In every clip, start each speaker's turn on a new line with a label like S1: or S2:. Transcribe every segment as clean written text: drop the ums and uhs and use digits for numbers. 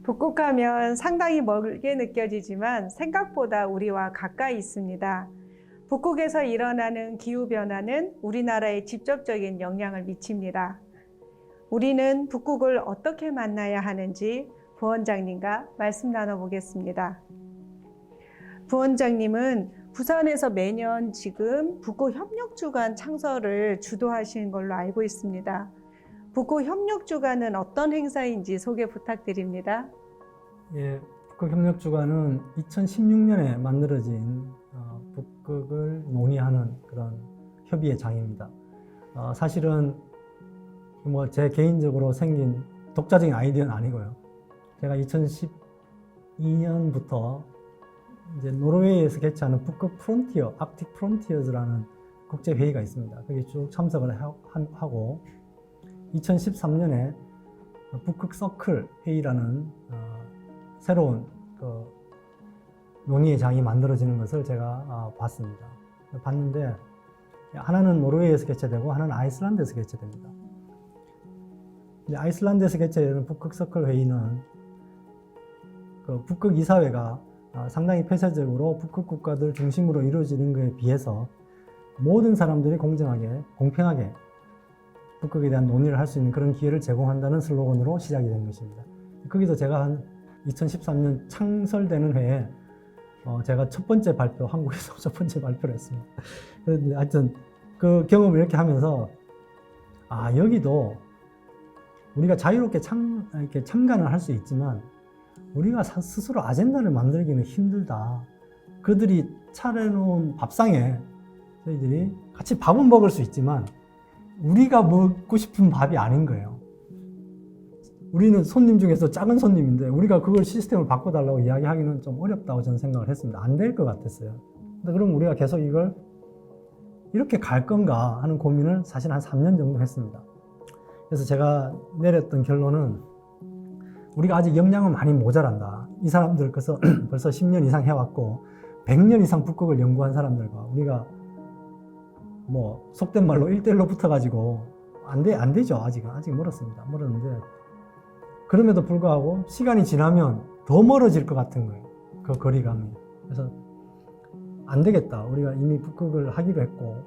S1: 북극하면 상당히 멀게 느껴지지만 생각보다 우리와 가까이 있습니다. 북극에서 일어나는 기후변화는 우리나라에 직접적인 영향을 미칩니다. 우리는 북극을 어떻게 만나야 하는지 부원장님과 말씀 나눠보겠습니다. 부원장님은 부산에서 매년 지금 북극협력주간 창설을 주도하시는 걸로 알고 있습니다. 북극협력주간은 어떤 행사인지 소개 부탁드립니다.
S2: 예, 북극협력주간은 2016년에 만들어진 북극을 논의하는 그런 협의회 장입니다. 사실은 뭐 제 개인적으로 생긴 독자적인 아이디어는 아니고요. 제가 2012년부터 이제 노르웨이에서 개최하는 북극 프론티어, 아크틱 프론티어즈라는 국제 회의가 있습니다. 거기에 쭉 참석을 하고 2013년에 북극 서클 회의라는 새로운 논의의 장이 만들어지는 것을 제가 봤습니다. 봤는데 하나는 노르웨이에서 개최되고 하나는 아이슬란드에서 개최됩니다. 아이슬란드에서 개최되는 북극 서클 회의는 북극 이사회가 상당히 폐쇄적으로 북극 국가들 중심으로 이루어지는 것에 비해서 모든 사람들이 공정하게, 공평하게 북극에 대한 논의를 할 수 있는 그런 기회를 제공한다는 슬로건으로 시작이 된 것입니다. 거기서 제가 한 2013년 창설되는 해에 제가 첫 번째 발표, 한국에서 첫 번째 발표를 했습니다. 그런데 하여튼 그 경험을 이렇게 하면서 여기도 우리가 자유롭게 이렇게 참관을 할 수 있지만 우리가 스스로 아젠다를 만들기는 힘들다. 그들이 차려놓은 밥상에 저희들이 같이 밥은 먹을 수 있지만 우리가 먹고 싶은 밥이 아닌 거예요. 우리는 손님 중에서 작은 손님인데 우리가 그걸 시스템을 바꿔달라고 이야기하기는 좀 어렵다고 저는 생각을 했습니다. 안 될 것 같았어요. 근데 그럼 우리가 계속 이걸 이렇게 갈 건가 하는 고민을 사실 한 3년 정도 했습니다. 그래서 제가 내렸던 결론은 우리가 아직 역량은 많이 모자란다. 이 사람들 벌써 10년 이상 해왔고 100년 이상 북극을 연구한 사람들과 우리가 뭐 속된 말로 1대1로 붙어가지고 안 되죠. 아직 멀었습니다. 멀었는데 그럼에도 불구하고 시간이 지나면 더 멀어질 것 같은 거예요. 그 거리감이. 그래서 안 되겠다. 우리가 이미 북극을 하기로 했고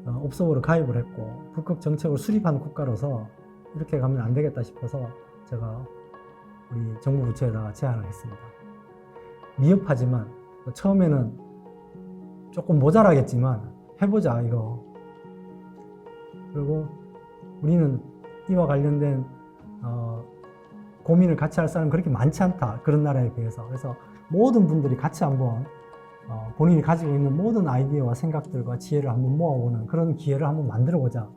S2: 옵서버로 가입을 했고 북극 정책을 수립한 국가로서 이렇게 가면 안 되겠다 싶어서 제가 우리 정부 부처에다가 제안을 했습니다. 미흡하지만 처음에는 조금 모자라겠지만 해보자 이거. 그리고 우리는 이와 관련된 고민을 같이 할 사람이 그렇게 많지 않다. 그런 나라에 비해서. 그래서 모든 분들이 같이 한번 본인이 가지고 있는 모든 아이디어와 생각들과 지혜를 한번 모아보는 그런 기회를 한번 만들어보자.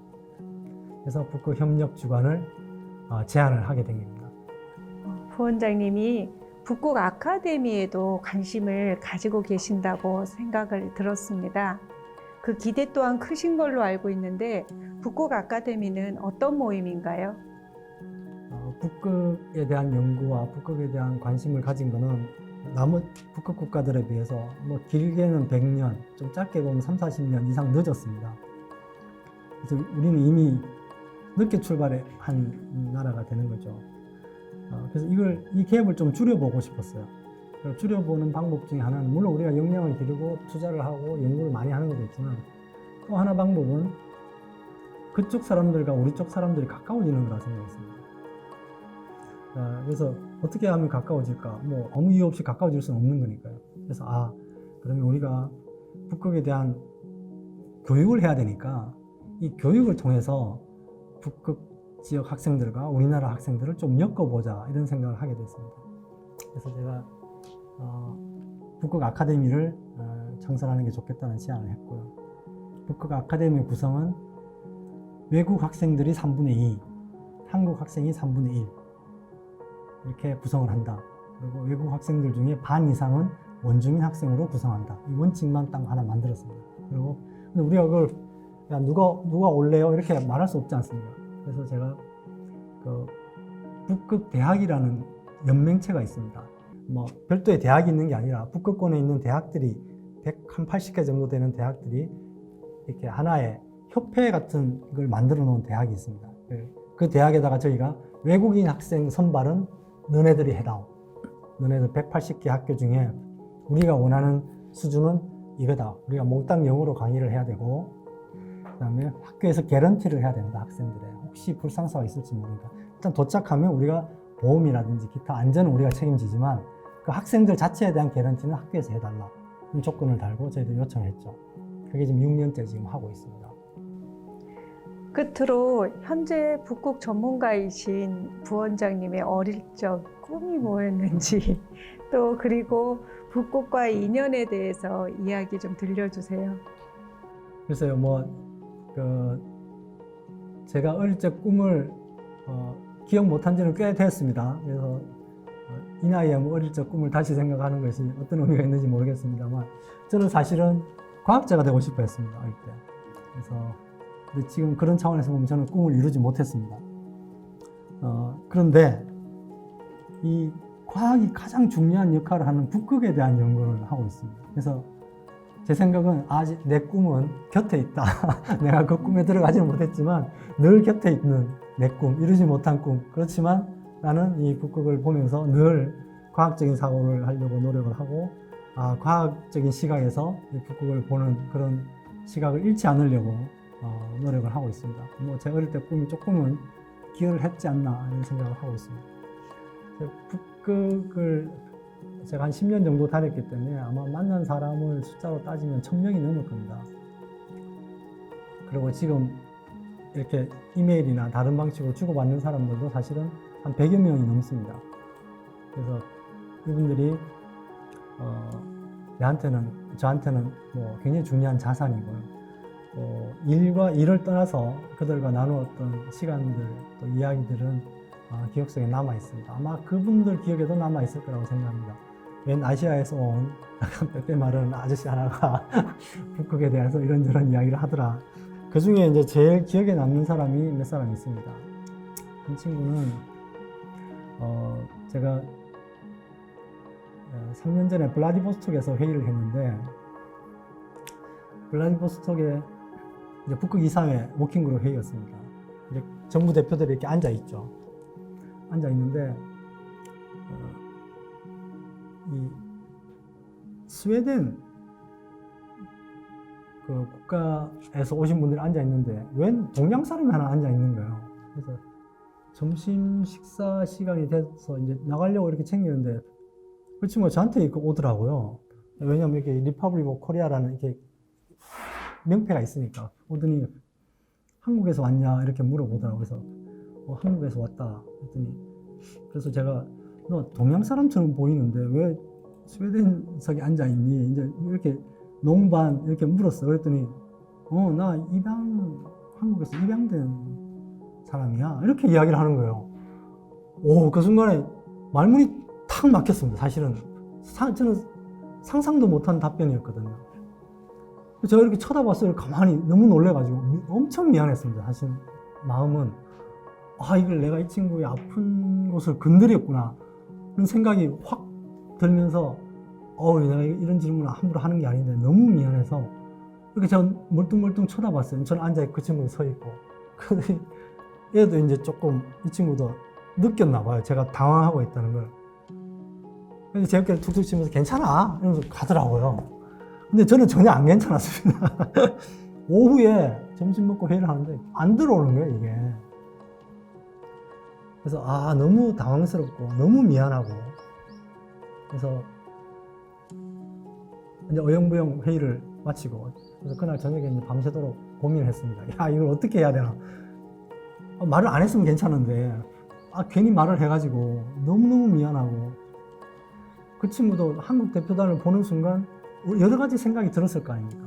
S2: 그래서 북극협력주간을 제안을 하게 된 겁니다.
S1: 부원장님이 북극 아카데미에도 관심을 가지고 계신다고 생각을 들었습니다. 그 기대 또한 크신 걸로 알고 있는데 북극 아카데미는 어떤 모임인가요?
S2: 북극에 대한 연구와 북극에 대한 관심을 가진 것은 남은 북극 국가들에 비해서 뭐 길게는 100년, 좀 짧게 보면 3, 40년 이상 늦었습니다. 그래서 우리는 이미 늦게 출발한 나라가 되는 거죠. 그래서 이 갭을 좀 줄여보고 싶었어요. 줄여보는 방법 중에 하나는 물론 우리가 역량을 기르고 투자를 하고 연구를 많이 하는 것도 있지만 또 하나 방법은 그쪽 사람들과 우리 쪽 사람들이 가까워지는 거라 생각했습니다. 그래서 어떻게 하면 가까워질까? 뭐 아무 이유 없이 가까워질 수는 없는 거니까요. 그래서 그러면 우리가 북극에 대한 교육을 해야 되니까 이 교육을 통해서 북극 지역 학생들과 우리나라 학생들을 좀 엮어보자 이런 생각을 하게 됐습니다. 그래서 제가 북극 아카데미를 창설하는 게 좋겠다는 제안을 했고요. 북극 아카데미 구성은 외국 학생들이 3분의 2, 한국 학생이 3분의 1 이렇게 구성을 한다. 그리고 외국 학생들 중에 반 이상은 원주민 학생으로 구성한다. 이 원칙만 딱 하나 만들었습니다. 그리고 근데 우리가 그걸 야 누가 올래요? 이렇게 말할 수 없지 않습니까? 그래서 제가 북극 대학이라는 연맹체가 있습니다. 뭐 별도의 대학이 있는 게 아니라 북극권에 있는 대학들이 180개 정도 되는 대학들이 이렇게 하나의 협회 같은 걸 만들어 놓은 대학이 있습니다. 그 대학에다가 저희가 외국인 학생 선발은 너네들이 해다오. 너네들 180개 학교 중에 우리가 원하는 수준은 이거다. 우리가 몽땅 영어로 강의를 해야 되고, 그 다음에 학교에서 개런티를 해야 된다. 학생들의 혹시 불상사가 있을지 모르니까 일단 도착하면 우리가 보험이라든지 기타 안전은 우리가 책임지지만 그 학생들 자체에 대한 개런티는 학교에서 해달라. 이 조건을 달고 저희들 요청했죠. 그게 지금 6년째 지금 하고 있습니다.
S1: 끝으로 현재 북극 전문가이신 부원장님의 어릴 적 꿈이 뭐였는지 또 그리고 북극과의 인연에 대해서 이야기 좀 들려주세요.
S2: 글쎄요, 제가 어릴 적 꿈을 기억 못한 지는 꽤 됐습니다. 그래서 이 나이에 어릴 적 꿈을 다시 생각하는 것이 어떤 의미가 있는지 모르겠습니다만 저는 사실은 과학자가 되고 싶어 했습니다. 어릴 때. 그래서 근데 지금 그런 차원에서 보면 저는 꿈을 이루지 못했습니다. 그런데 이 과학이 가장 중요한 역할을 하는 북극에 대한 연구를 하고 있습니다. 그래서 제 생각은 아직 내 꿈은 곁에 있다. 내가 그 꿈에 들어가지는 못했지만 늘 곁에 있는 내 꿈, 이루지 못한 꿈. 그렇지만 나는 이 북극을 보면서 늘 과학적인 사고를 하려고 노력을 하고, 과학적인 시각에서 이 북극을 보는 그런 시각을 잃지 않으려고 노력을 하고 있습니다. 제 어릴 때 꿈이 조금은 기여를 했지 않나 이런 생각을 하고 있습니다. 북극을 제가 한 10년 정도 다녔기 때문에 아마 만난 사람을 숫자로 따지면 1000명이 넘을 겁니다. 그리고 지금 이렇게 이메일이나 다른 방식으로 주고받는 사람들도 사실은 한 100여 명이 넘습니다. 그래서 이분들이 저한테는 굉장히 중요한 자산이고요. 일과 일을 떠나서 그들과 나누었던 시간들, 또 이야기들은 기억 속에 남아 있습니다. 아마 그분들 기억에도 남아 있을 거라고 생각합니다. 웬 아시아에서 온 빼빼 마른 아저씨 하나가 북극에 대해서 이런저런 이야기를 하더라. 그 중에 이제 제일 기억에 남는 사람이 몇 사람 있습니다. 한 친구는 제가 3년 전에 블라디보스톡에서 회의를 했는데, 블라디보스톡에 이제 북극 이사회 워킹그룹 회의였습니다. 이제 정부 대표들이 이렇게 앉아 있죠. 앉아 있는데 이 스웨덴 그 국가에서 오신 분들이 앉아 있는데 웬 동양 사람이 하나 앉아 있는 거예요. 그래서 점심 식사 시간이 돼서 이제 나가려고 이렇게 챙기는데 그 친구가 저한테 오더라고요. 왜냐면 이렇게 리퍼블릭 오브 코리아라는 이렇게 명패가 있으니까. 오더니 한국에서 왔냐 이렇게 물어보더라고요. 그래서 한국에서 왔다 했더니, 그래서 제가 너 동양 사람처럼 보이는데 왜 스웨덴석에 앉아 있니? 이제 이렇게 농반 이렇게 물었어. 그랬더니 나 한국에서 입양된 사람이야. 이렇게 이야기를 하는 거예요. 그 순간에 말문이 탁 막혔습니다. 사실은 저는 상상도 못한 답변이었거든요. 제가 이렇게 쳐다봤어요. 가만히 너무 놀래가지고 엄청 미안했습니다. 사실 마음은 이걸 내가 이 친구의 아픈 곳을 건드렸구나 그런 생각이 확 들면서 내가 이런 질문을 함부로 하는 게 아닌데 너무 미안해서 이렇게 제가 멀뚱멀뚱 쳐다봤어요. 저는 앉아있고 그 친구는 서 있고. 근데 얘도 이제 조금 이 친구도 느꼈나 봐요. 제가 당황하고 있다는 걸. 그래서 제 어깨를 툭툭 치면서 괜찮아 이러면서 가더라고요. 근데 저는 전혀 안 괜찮았습니다. 오후에 점심 먹고 회의를 하는데 안 들어오는 거예요, 이게. 그래서 너무 당황스럽고 너무 미안하고, 그래서 이제 어영부영 회의를 마치고, 그래서 그날 저녁에 이제 밤새도록 고민을 했습니다. 이걸 어떻게 해야 되나. 말을 안 했으면 괜찮은데 괜히 말을 해가지고 너무너무 미안하고, 그 친구도 한국 대표단을 보는 순간 여러 가지 생각이 들었을 거 아닙니까?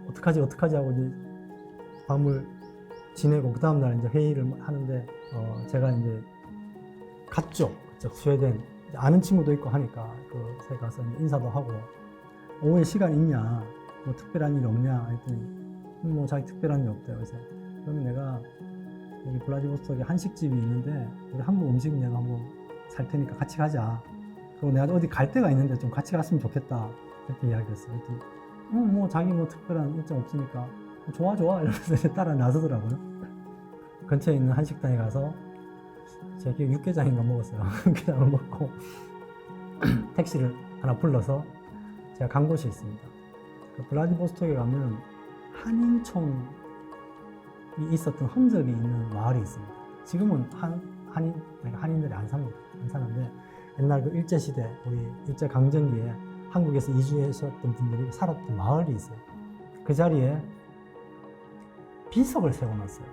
S2: 어떡하지 하고 이제 밤을 지내고 그 다음날 이제 회의를 하는데, 제가 이제 갔죠. 스웨덴. 아는 친구도 있고 하니까 그새 가서 이제 인사도 하고, 오후에 시간 있냐? 특별한 일 없냐? 했더니 자기 특별한 일 없대요. 그래서 그러면 내가 여기 블라디보스톡에 한식집이 있는데 우리 한국 음식 내가 한번 살 테니까 같이 가자. 그리고 내가 어디 갈 데가 있는데 좀 같이 갔으면 좋겠다. 이렇게 이야기했어요. 자기 특별한 일정 없으니까 좋아 이러면서 따라 나서더라고요. 근처에 있는 한식당에 가서 제가 기억에 육개장인가 먹었어요. 육개장을 먹고 택시를 하나 불러서 제가 간 곳이 있습니다. 그 블라디보스톡에 가면 한인촌이 있었던 흔적이 있는 마을이 있습니다. 지금은 한인들이 안 삽니다. 안 사는데 옛날 그 일제시대, 우리 일제강점기에 한국에서 이주하셨던 분들이 살았던 마을이 있어요. 그 자리에 비석을 세워놨어요.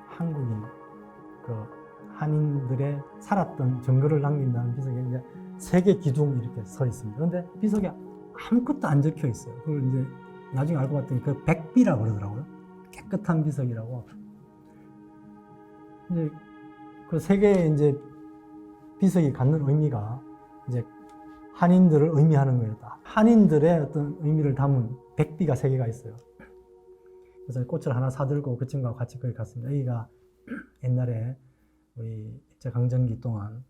S2: 한국인, 그 한인들의 살았던 정글을 남긴다는 비석이 이제 세계 기둥 이렇게 서 있습니다. 그런데 비석에 아무것도 안 적혀 있어요. 그걸 이제 나중에 알고 봤더니 그 백비라고 그러더라고요. 깨끗한 비석이라고. 이제 그 세 개의 이제 비석이 갖는 의미가 이제 한인들을 의미하는 거예요. 한인들의 어떤 의미를 담은 백비가 세 개가 있어요. 그래서 꽃을 하나 사들고 그 친구와 같이 거기 갔습니다. 여기가 옛날에 우리 일제강점기 동안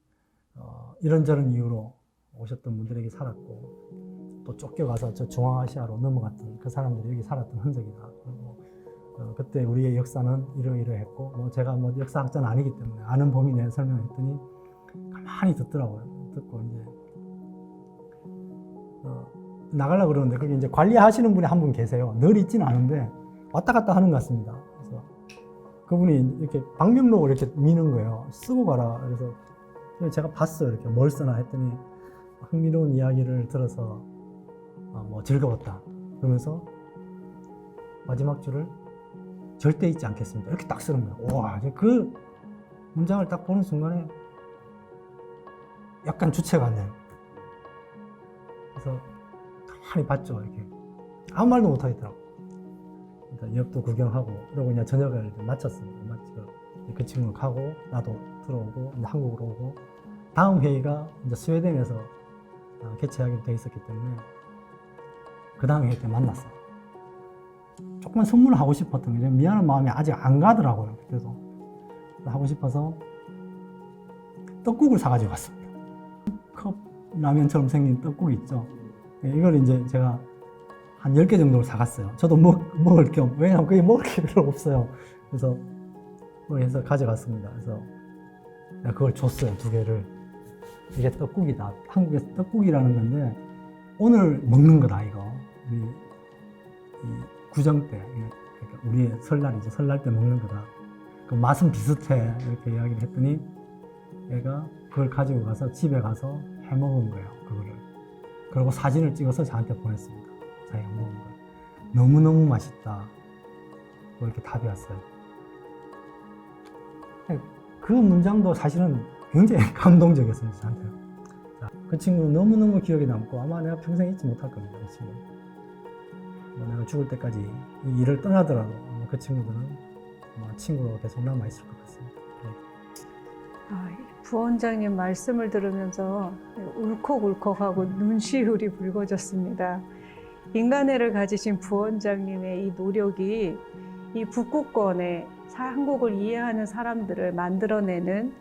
S2: 이런저런 이유로 오셨던 분들에게 살았고 또 쫓겨가서 저 중앙아시아로 넘어갔던 그 사람들이 여기 살았던 흔적이다. 그리고 그때 우리의 역사는 이러이러했고 뭐 제가 뭐 역사학자는 아니기 때문에 아는 범위 내에 설명했더니 가만히 듣더라고요. 듣고 이제 나가려고 그러는데 거기 이제 관리하시는 분이 한 분 계세요. 늘 있지는 않은데 왔다 갔다 하는 것 같습니다. 그래서 그분이 이렇게 방명록을 이렇게 미는 거예요. 쓰고 가라. 그래서 제가 봤어요. 이렇게 뭘 쓰나 했더니 흥미로운 이야기를 들어서 뭐 즐거웠다. 그러면서 마지막 줄을 절대 잊지 않겠습니다. 이렇게 딱 쓰는 거예요. 와, 그 문장을 딱 보는 순간에 약간 주체가 안 돼요. 그래서 가만히 봤죠. 이렇게 아무 말도 못 하겠더라고. 옆도 구경하고 그러고 그냥 저녁을 마쳤습니다. 그 친구 가고 나도 들어오고 이제 한국으로 오고 다음 회의가 이제 스웨덴에서 개최하기로 돼 있었기 때문에 그 다음 회의 때 만났어요. 조금만 선물을 하고 싶었던 거죠. 미안한 마음이 아직 안 가더라고요. 그때도 하고 싶어서 떡국을 사가지고 갔습니다. 컵 라면처럼 생긴 떡국 있죠. 이걸 이제 제가 한 10개 정도를 사갔어요. 저도 먹을 겸, 왜냐면 그게 먹을 게 별로 없어요. 그래서 그걸 해서 가져갔습니다. 그래서 내가 그걸 줬어요. 2개를. 이게 떡국이다. 한국에서 떡국이라는 건데 오늘 먹는 거다 이거. 우리 이 구정 때, 그러니까 우리의 설날이죠. 설날 때 먹는 거다. 그 맛은 비슷해. 이렇게 이야기를 했더니 얘가 그걸 가지고 가서 집에 가서 해 먹은 거예요. 그거를. 그리고 사진을 찍어서 저한테 보냈습니다. 자기가 먹은 걸. 너무너무 맛있다. 뭐 이렇게 답이 왔어요. 그 문장도 사실은 굉장히 감동적이었습니다. 저한테. 그 친구는 너무너무 기억에 남고 아마 내가 평생 잊지 못할 겁니다. 그 친구. 내가 죽을 때까지 이 일을 떠나더라도 그 친구들은 친구로 계속 남아있을 것 같습니다.
S1: 부원장님 말씀을 들으면서 울컥울컥하고 눈시울이 붉어졌습니다. 인간애를 가지신 부원장님의 이 노력이 이 북극권에 한국을 이해하는 사람들을 만들어내는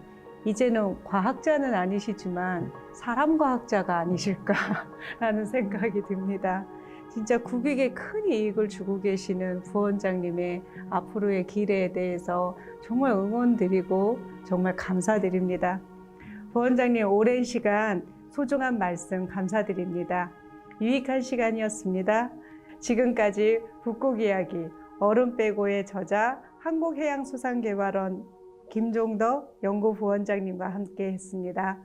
S1: 이제는 과학자는 아니시지만 사람 과학자가 아니실까라는 생각이 듭니다. 진짜 국익에 큰 이익을 주고 계시는 부원장님의 앞으로의 길에 대해서 정말 응원드리고 정말 감사드립니다. 부원장님 오랜 시간 소중한 말씀 감사드립니다. 유익한 시간이었습니다. 지금까지 북극 이야기 얼음 빼고의 저자 한국해양수산개발원 김종덕 연구부원장님과 함께 했습니다.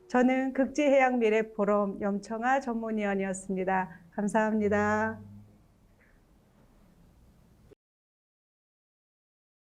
S1: 저는 극지해양미래포럼 염청아 전문위원이었습니다. 감사합니다.